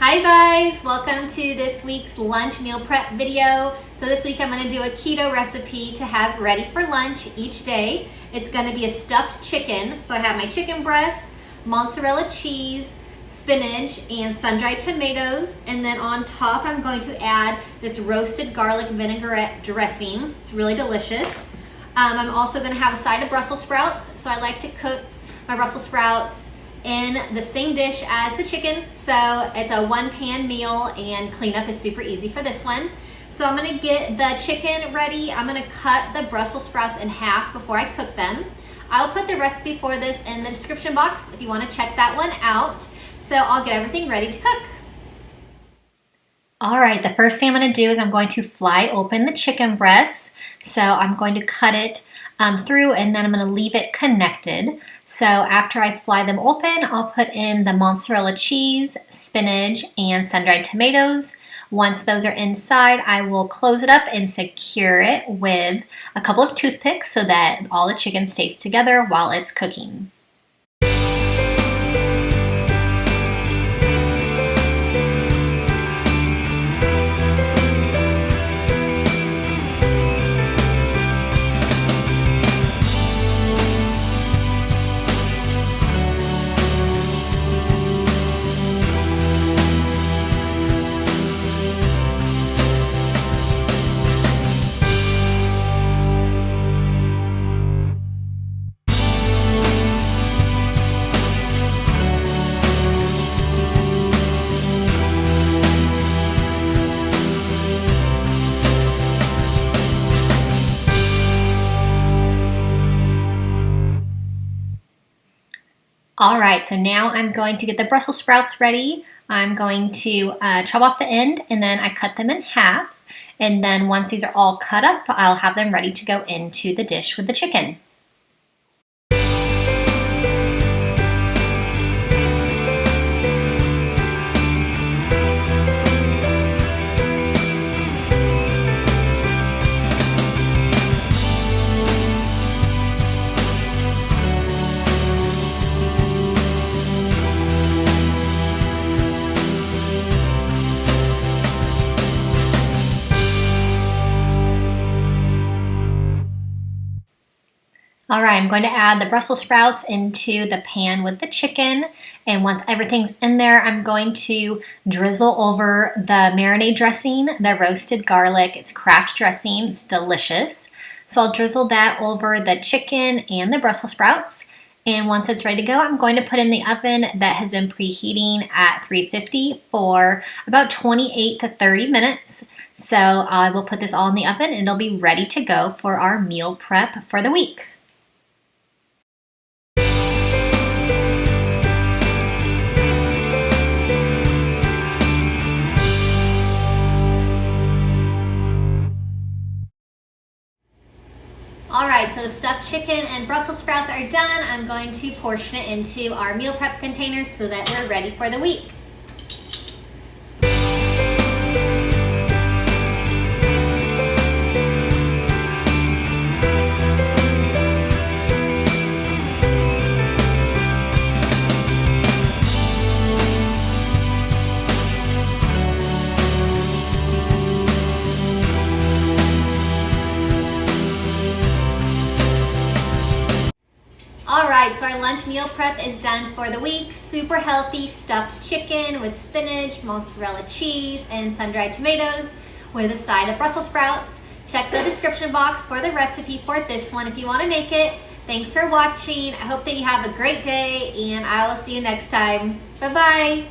Hi guys, welcome to this week's lunch meal prep video. So this week I'm going to do a keto recipe to have ready for lunch each day. It's going to be a stuffed chicken. So I have my chicken breasts, mozzarella cheese, spinach, and sun-dried tomatoes. And then on top I'm going to add this roasted garlic vinaigrette dressing. It's really delicious. I'm also going to have a side of Brussels sprouts. So I like to cook my Brussels sprouts in the same dish as the chicken. So it's a one-pan meal and cleanup is super easy for this one. So I'm gonna get the chicken ready. I'm gonna cut the Brussels sprouts in half before I cook them. I'll put the recipe for this in the description box if you wanna check that one out. So I'll get everything ready to cook. All right, the first thing I'm gonna do is I'm going to fly open the chicken breasts. So I'm going to cut it through and then I'm going to leave it connected. So after I fly them open, I'll put in the mozzarella cheese, spinach, and sun-dried tomatoes. Once those are inside, I will close it up and secure it with a couple of toothpicks so that all the chicken stays together while it's cooking. All right, so now I'm going to get the Brussels sprouts ready. I'm going to chop off the end and then I cut them in half. And then once these are all cut up, I'll have them ready to go into the dish with the chicken. All right, I'm going to add the Brussels sprouts into the pan with the chicken. And once everything's in there, I'm going to drizzle over the marinade dressing, the roasted garlic. It's Kraft dressing, it's delicious. So I'll drizzle that over the chicken and the Brussels sprouts. And once it's ready to go, I'm going to put in the oven that has been preheating at 350 for about 28 to 30 minutes. So I will put this all in the oven and it'll be ready to go for our meal prep for the week. All right, so the stuffed chicken and Brussels sprouts are done. I'm going to portion it into our meal prep containers so that we're ready for the week. All right, so our lunch meal prep is done for the week. Super healthy stuffed chicken with spinach, mozzarella cheese, and sun-dried tomatoes with a side of Brussels sprouts. Check the description box for the recipe for this one if you want to make it. Thanks for watching. I hope that you have a great day, and I will see you next time. Bye-bye.